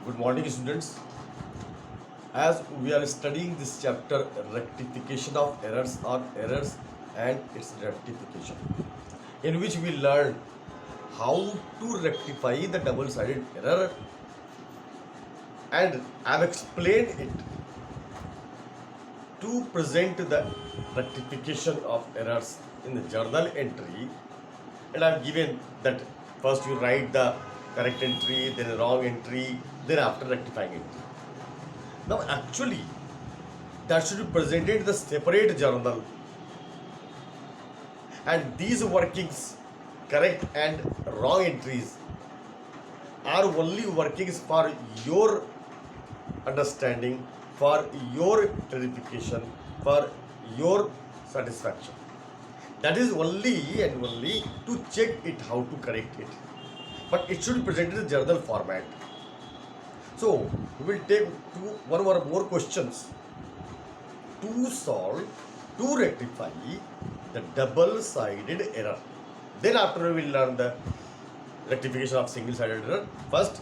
Good morning, students. As we are studying this chapter, rectification of errors or errors and its rectification, in which we learn how to rectify the double-sided error, and I've explained it to present the rectification of errors in the journal entry, and I've given that first you write the correct entry, then a wrong entry, then after rectifying it. Now, actually, that should be presented in the separate journal, and these workings, correct and wrong entries, are only workings for your understanding, for your clarification, for your satisfaction. That is only and only to check it how to correct it. But it should be presented in the journal format. So we will take one or more questions to solve, to rectify the double-sided error. Then after we will learn the rectification of single-sided error. First,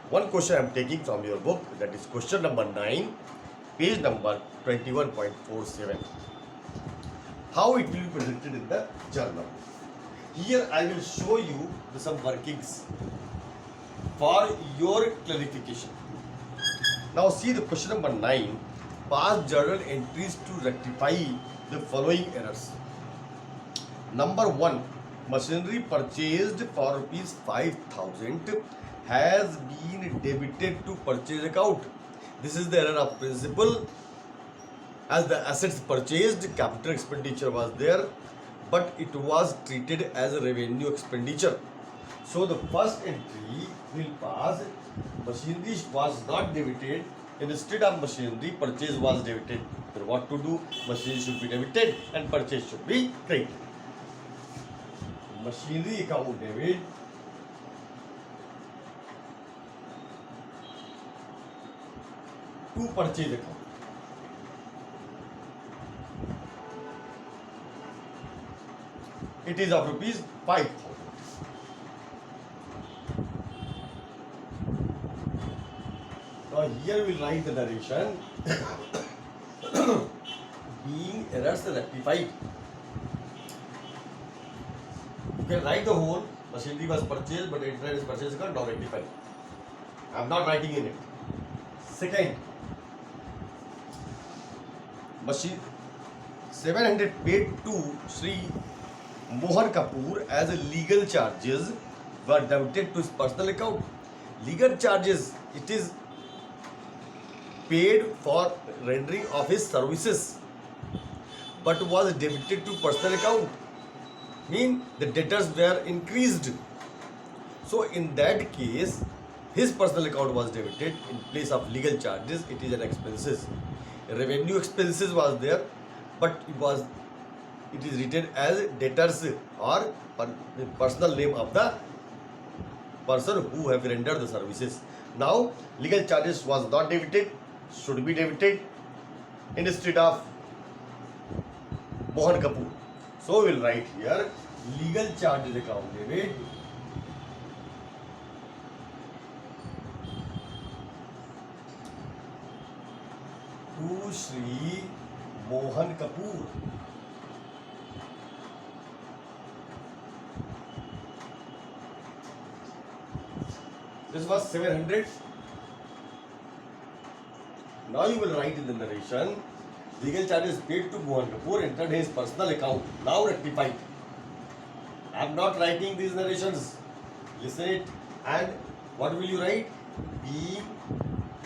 one question I am taking from your book, that is question number 9, page number 21.47. How it will be presented in the journal. Here I will show you some workings for your clarification. Now see the question number 9. Past journal entries to rectify the following errors. Number 1. Machinery purchased for rupees 5,000 has been debited to purchase account. This is the error of principle. As the assets purchased, capital expenditure was there, but it was treated as a revenue expenditure. So the first entry will pass. Machinery was not debited. Instead of machinery, purchase was debited. Then what to do? Machinery should be debited and purchase should be credited. Machinery account debit. To purchase account. It is of rupees 5,000. Now here we write the narration. Being errors rectified. You can write the whole. Machinery was purchased, but entered is purchase account, now rectified. I am not writing in it. Second, machine 700 paid to Sri Mohan Kapoor as a legal charges were debited to his personal account. Legal charges, it is paid for rendering of his services, but was debited to personal account. Mean the debtors were increased. So in that case, his personal account was debited in place of legal charges. It is an expenses. Revenue expenses was there, but it is written as debtors or personal name of the person who have rendered the services. Now legal charges was not debited, should be debited instead of Mohan Kapoor. So we will write here legal charges account debit to Sri Mohan Kapoor. This was 700. Now you will write in the narration, legal charges paid to Mohan Kapoor entered his personal account. Now rectified. I am not writing these narrations. Listen it. And what will you write? Being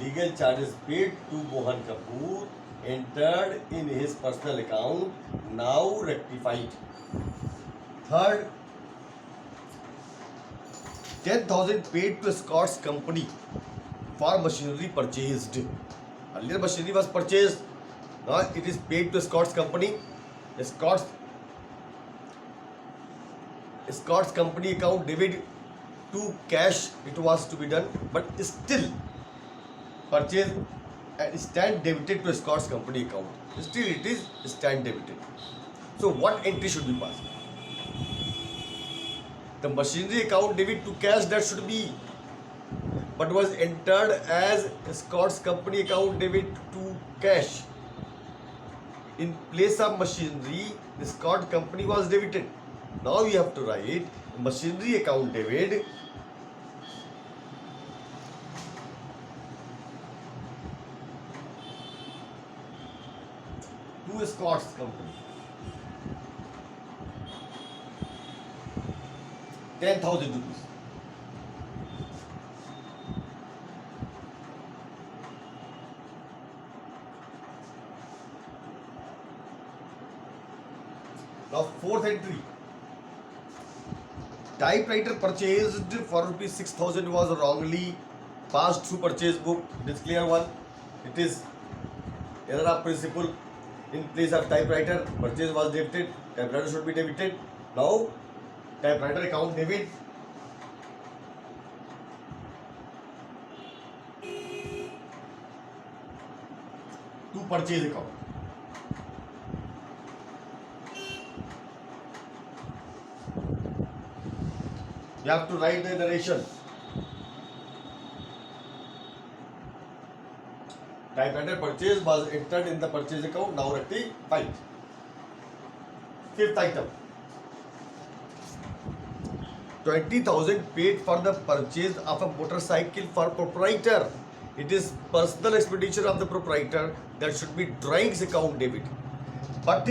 legal charges paid to Mohan Kapoor entered in his personal account. Now rectified. Third, 10,000 paid to Scott's company for machinery purchased. Earlier machinery was purchased. Now it is paid to Scott's company. Scott's company account debit to cash it was to be done, but still purchase and stand debited to Scott's company account. Still it is stand debited. So what entry should be passed? The machinery account debit to cash, that should be but was entered as Scott's company account debit to cash. In place of machinery, the Scott company was debited. Now you have to write machinery account debit to Scott's company. 10,000 rupees. Now fourth entry. Typewriter purchased for rupees 6,000 was wrongly passed through purchase book. It is clear one. It is error of principle. In place of typewriter, purchase was debited. Typewriter should be debited. Now typewriter account debit to purchase account. You have to write the narration. Typewriter purchase was entered in the purchase account. Now rectify. Fifth item. 20,000 paid for the purchase of a motorcycle for proprietor. It is personal expenditure of the proprietor that should be drawings account debit, but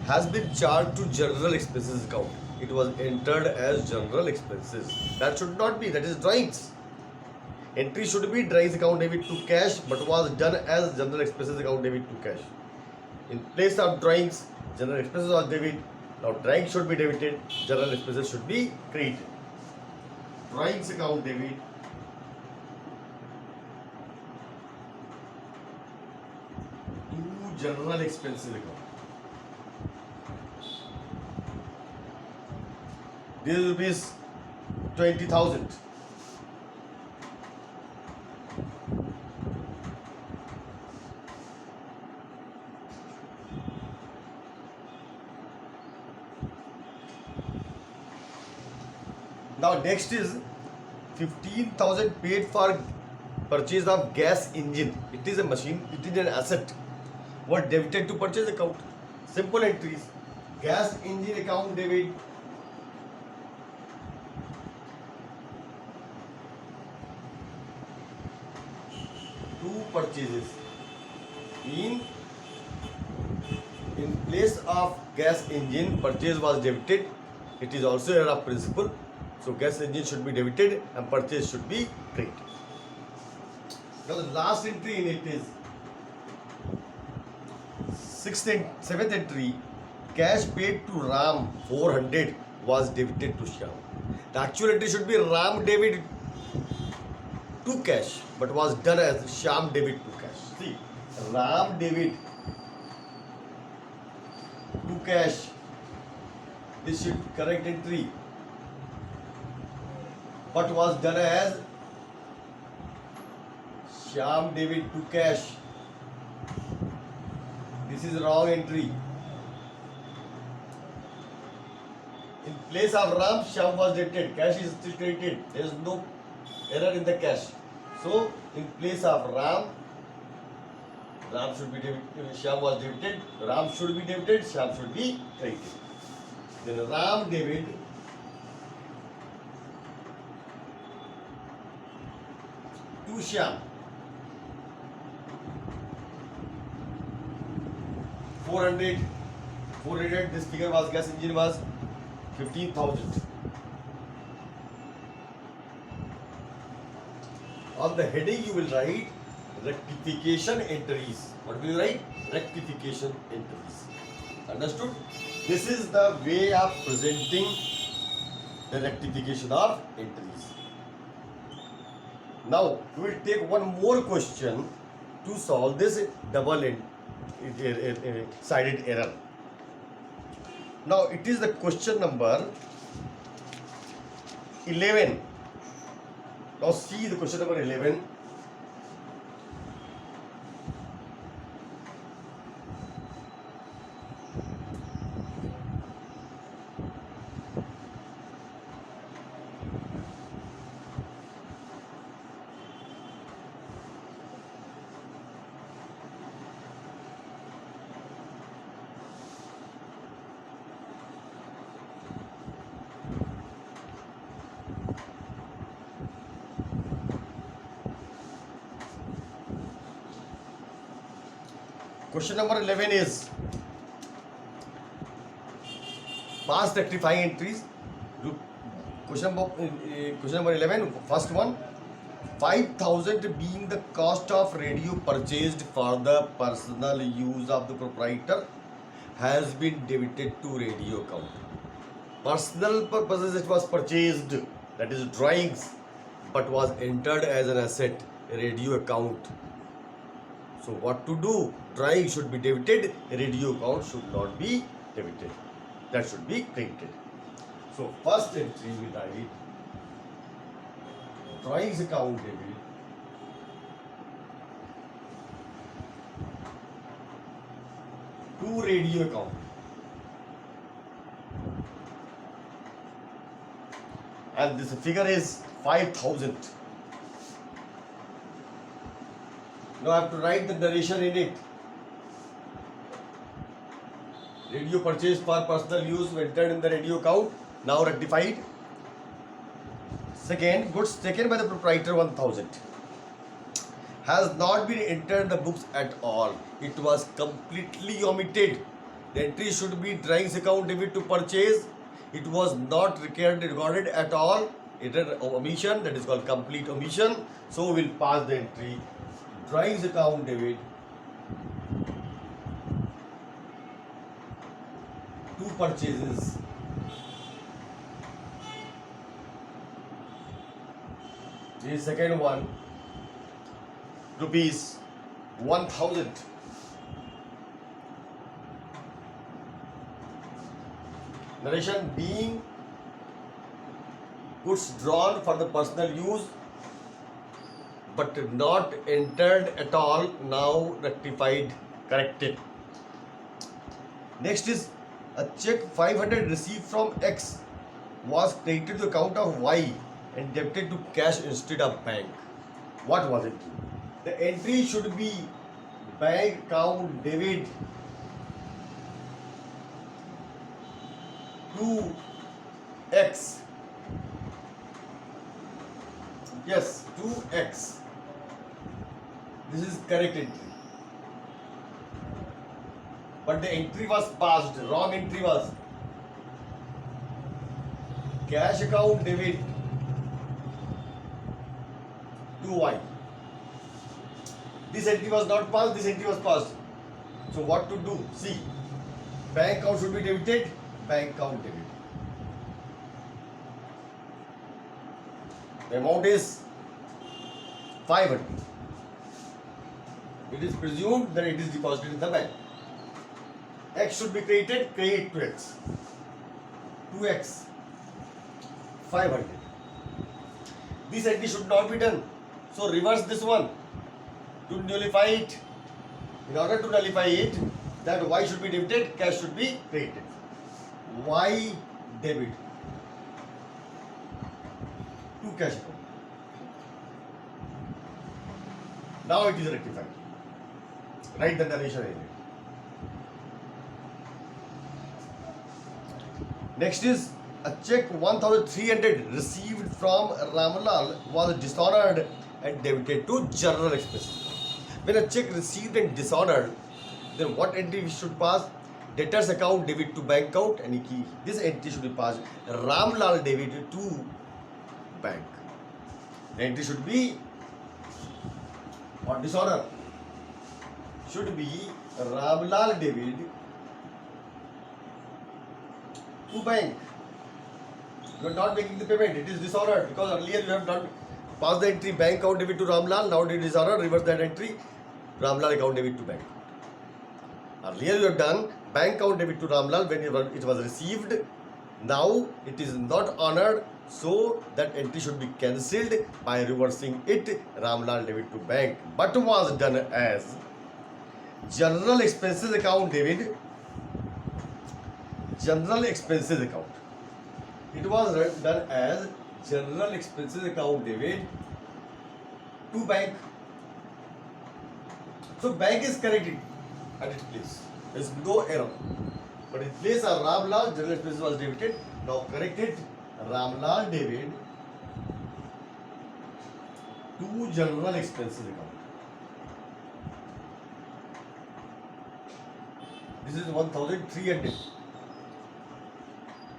has been charged to general expenses account. It was entered as general expenses. That should not be. That is drawings. Entry should be drawings account debit to cash, but was done as general expenses account debit to cash. In place of drawings, general expenses was debit. Now drawings should be debited, general expenses should be credited. Drawings account debit to general expenses account. This will be 20,000. Now next is 15,000 paid for purchase of gas engine. It is a machine, it is an asset. What debited to purchase account? Simple entries. Gas engine account debit. Two purchases. In place of gas engine, purchase was debited. It is also error of principle. So gas engine should be debited and purchase should be credited. Now the last entry in it is seventh entry. Cash paid to Ram 400 was debited to Shyam. The actual entry should be Ram debit to cash, but was done as Shyam debit to cash. See, Ram debit to cash. This should be correct entry, but was done as Shyam debit to cash. This is wrong entry. In place of Ram, Shyam was debited. Cash is still credited. There is no error in the cash. So, in place of Ram should be debited. Shyam was debited. Ram should be debited. Shyam should be credited. Then Ram debit to Shyam. 400. This figure was gas engine was 15,000. On the heading you will write rectification entries. What will you write? Rectification entries. Understood? This is the way of presenting the rectification of entries. Now we will take one more question to solve this double-sided error. Now it is the question number 11. Now see the question number 11. Question number 11 is past rectifying entries. Question number 11, first one. 5,000 being the cost of radio purchased for the personal use of the proprietor has been debited to radio account. Personal purposes it was purchased, that is drawings, but was entered as an asset, radio account. So what to do? Drawing should be debited, radio account should not be debited. That should be credited. So first entry we write drawings account debit to radio account. And this figure is 5,000. Now I have to write the narration in it. Radio purchase for personal use entered in the radio account, now rectified. Second, goods taken by the proprietor 1,000 has not been entered in the books at all. It was completely omitted. The entry should be drawings account debit to purchase. It was not recorded at all. It is omission, that is called complete omission. So we will pass the entry drawings account debit to purchases. The second one, rupees 1,000. Narration being goods drawn for the personal use but not entered at all, now rectified, corrected. Next is a check 500 received from X was credited to account of Y and debited to cash instead of bank. What was it? The entry should be bank account debit to X. Yes, to X. This is correct entry. But the entry was passed. Wrong entry was cash account debit to Y. This entry was not passed, this entry was passed. So what to do? See, bank account should be debited, bank account debit. The amount is 500. It is presumed that it is deposited in the bank. X should be credited, credit to X. 2X, 500. This entry should not be done. So reverse this one to nullify it. In order to nullify it, that Y should be debited, cash should be credited. Y debit to cash account. Now it is rectified. Write the narration in it. Next is a check 1,300 received from Ramlal was dishonored and debited to general expenses. When a check received and dishonored, then what entry we should pass? Debtors account debit to bank account, and this entry should be passed Ramlal debit to bank. The entry should be what dishonor? Should be Ramlal debit to bank. You are not making the payment, it is dishonored because earlier you have done pass the entry bank account debit to Ramlal, now it is dishonored, reverse that entry Ramlal account debit to bank. Earlier you have done bank account debit to Ramlal when it was received, now it is not honored, so that entry should be cancelled by reversing it Ramlal debit to bank, but was done as general expenses account debit, general expenses account. It was done as general expenses account debit to bank. So bank is corrected at its place. There is no error. But in place of Ramlal, general expenses was debited. Now corrected Ramlal debit to general expenses account. this is 1300.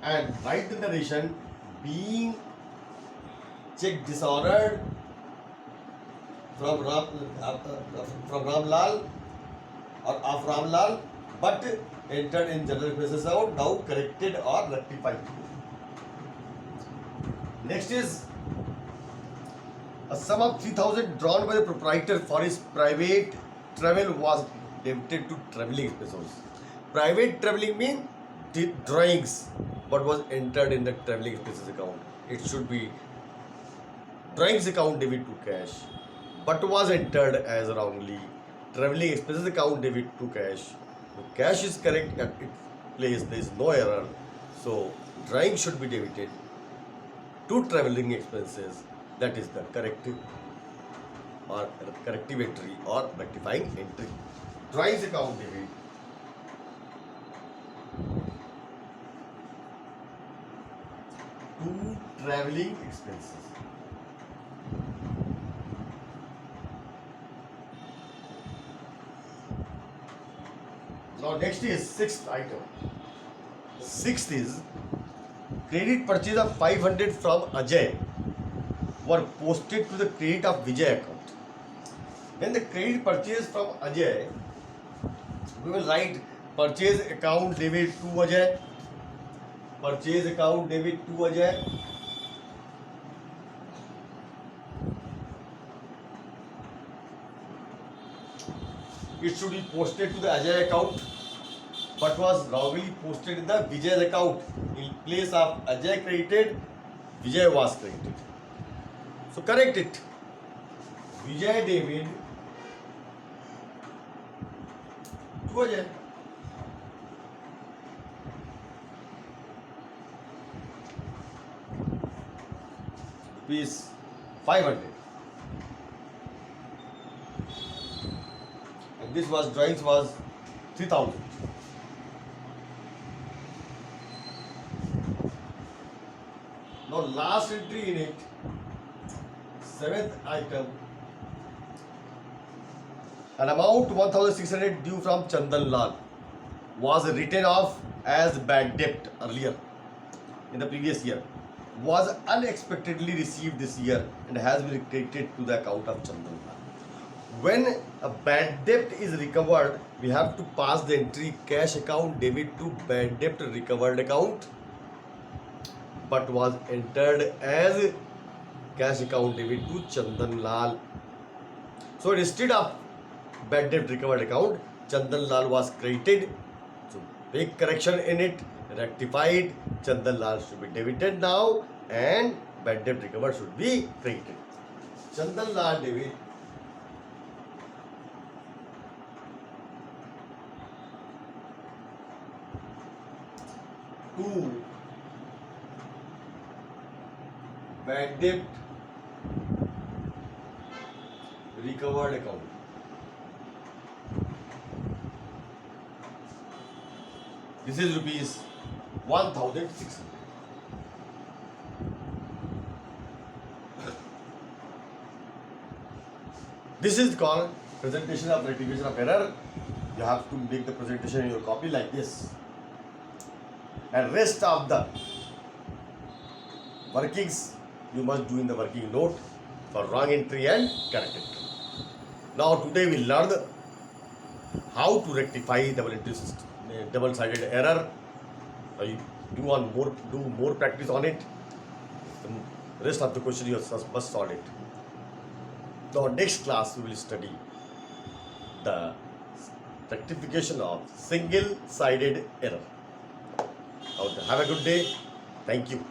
And write the narration being check disordered from Ramlal or of Ramlal, but entered in general expenses account, now corrected or rectified. Next is a sum of 3000 drawn by the proprietor for his private travel was debited to travelling expenses. Private travelling means the drawings, what was entered in the travelling expenses account. It should be drawings account debit to cash, but was entered as wrongly travelling expenses account debit to cash. So cash is correct at its place, there is no error. So drawing should be debited to travelling expenses. That is the corrective or corrective entry or rectifying entry. Drawings account debit to travelling expenses. Now next is sixth item. Sixth is credit purchase of 500 from Ajay were posted to the credit of Vijay account. When the credit purchase from Ajay, we will write purchase account debit to Ajay, purchase account debit to Ajay, it should be posted to the Ajay account, but was wrongly posted in the Vijay account. In place of Ajay credited, Vijay was credited. So correct it. Vijay David to Ajay. Rupees 500. And this was drawings was 3000. Now last entry in it, seventh item, an amount 1600 due from Chandan Lal was written off as bad debt earlier in the previous year, was unexpectedly received this year and has been credited to the account of Chandan Lal. When a bad debt is recovered, we have to pass the entry cash account debit to bad debt recovered account, but was entered as cash account debit to Chandan Lal. So instead of bad debt recovered account, Chandan Lal was credited. So big correction in it, rectified. Chandan Lal should be debited now and bad debt recovered should be credited. Chandan Lal debit to bad debt recovered account. This is rupees 1600. This is called presentation of rectification of error. You have to make the presentation in your copy like this. And rest of the workings you must do in the working note for wrong entry and correct entry. Now today we learned how to rectify double-sided error. You do more practice on it. The rest of the question you must solve it. Now next class we will study the rectification of single-sided error. Have a good day. Thank you.